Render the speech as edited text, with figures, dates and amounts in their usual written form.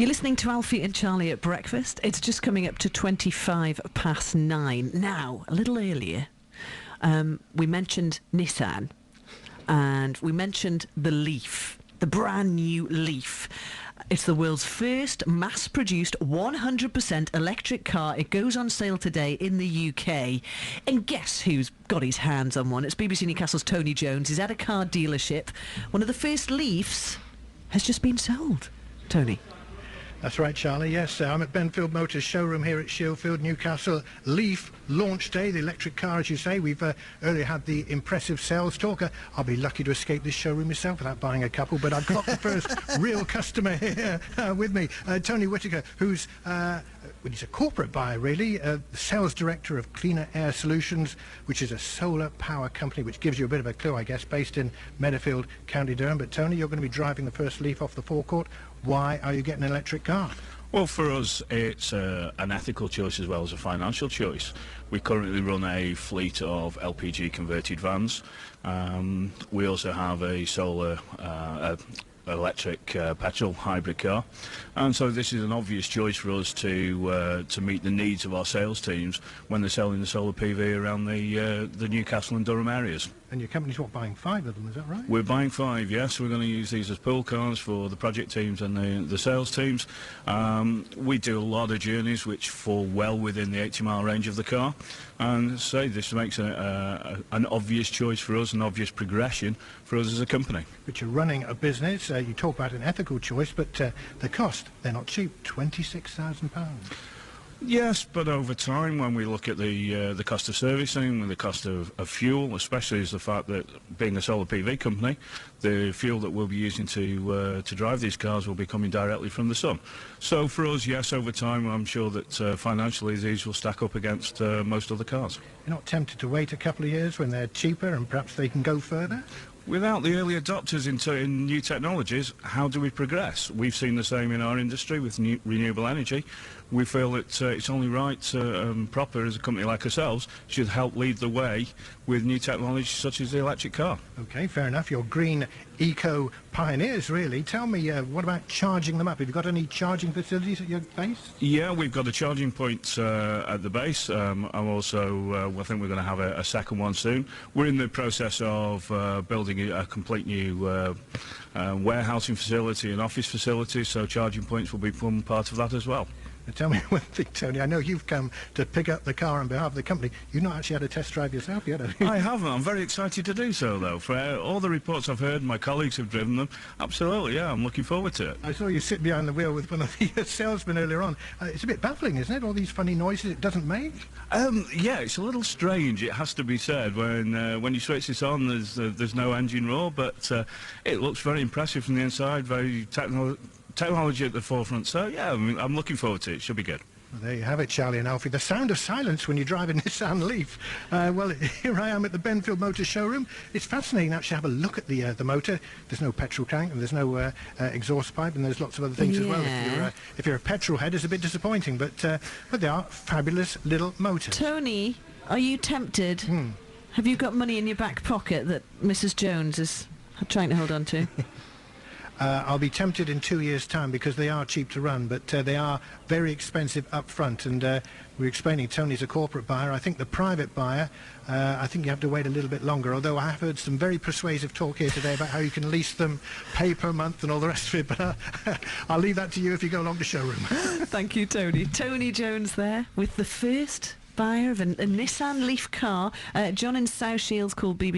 You're listening to Alfie and Charlie at breakfast. It's just coming up to 9:25. Now, a little earlier, we mentioned Nissan, and we mentioned the Leaf, the brand new Leaf. It's the world's first mass-produced 100% electric car. It goes on sale today in the UK. And guess who's got his hands on one? It's BBC Newcastle's Tony Jones. He's at a car dealership. One of the first Leafs has just been sold. Tony. That's right, Charlie. Yes, I'm at Benfield Motors showroom here at Shieldfield, Newcastle. Leaf launch day, the electric car, as you say. We've earlier had the impressive sales talker. I'll be lucky to escape this showroom myself without buying a couple, but I've got the first real customer here with me, Tony Whittaker, who's he's a corporate buyer, really, the sales director of Cleaner Air Solutions, which is a solar power company, which gives you a bit of a clue, I guess, based in Meadowfield, County Durham. But Tony, you're going to be driving the first Leaf off the forecourt. Why are you getting an electric car? Well, for us, it's an ethical choice as well as a financial choice. We currently run a fleet of LPG converted vans. We also have a solar electric petrol hybrid car, and so this is an obvious choice for us to meet the needs of our sales teams when they're selling the solar PV around the Newcastle and Durham areas. And your company's buying 5 of them, is that right? We're buying 5, yes. We're going to use these as pool cars for the project teams and the sales teams. We do a lot of journeys which fall well within the 80-mile range of the car, and so this makes an obvious choice for us, an obvious progression for us as a company. But you're running a business, you talk about an ethical choice, but the cost, they're not cheap, £26,000. Yes, but over time, when we look at the cost of servicing, the cost of fuel, especially is the fact that being a solar PV company, the fuel that we'll be using to drive these cars will be coming directly from the sun. So for us, yes, over time, I'm sure that financially these will stack up against most other cars. You're not tempted to wait a couple of years when they're cheaper and perhaps they can go further? Without the early adopters in new technologies, how do we progress? We've seen the same in our industry with renewable energy. We feel that it's only right and proper as a company like ourselves should help lead the way with new technology such as the electric car. OK, fair enough. You're green eco pioneers, really. Tell me, what about charging them up? Have you got any charging facilities at your base? Yeah, we've got a charging point at the base. I'm also, I think we're going to have a second one soon. We're in the process of building a complete new warehousing facility and office facility, so charging points will be one part of that as well. Now, tell me one thing, Tony. I know you've come to pick up the car on behalf of the company. You've not actually had a test drive yourself yet, have you? I haven't. I'm very excited to do so, though. For all the reports I've heard, my colleagues have driven them. Absolutely, yeah, I'm looking forward to it. I saw you sit behind the wheel with one of the salesmen earlier on. It's a bit baffling, isn't it, all these funny noises it doesn't make? Yeah, it's a little strange, it has to be said. When you switch this on, there's no engine roar, but it looks very impressive from the inside, very technology at the forefront. So, yeah, I'm looking forward to it. It should be good. Well, there you have it, Charlie and Alfie. The sound of silence when you drive a Nissan Leaf. Well, here I am at the Benfield Motors showroom. It's fascinating to actually have a look at the motor. There's no petrol tank and there's no exhaust pipe, and there's lots of other things as well. If you're a petrol head, it's a bit disappointing, but they are fabulous little motors. Tony, are you tempted? Have you got money in your back pocket that Mrs. Jones is trying to hold on to? I'll be tempted in 2 years' time because they are cheap to run, but they are very expensive up front. And we're explaining Tony's a corporate buyer. I think the private buyer, I think you have to wait a little bit longer, although I have heard some very persuasive talk here today about how you can lease them, pay per month and all the rest of it. But I'll leave that to you if you go along the showroom. Thank you, Tony. Tony Jones there with the first buyer of a Nissan Leaf car. John in South Shields called BBC.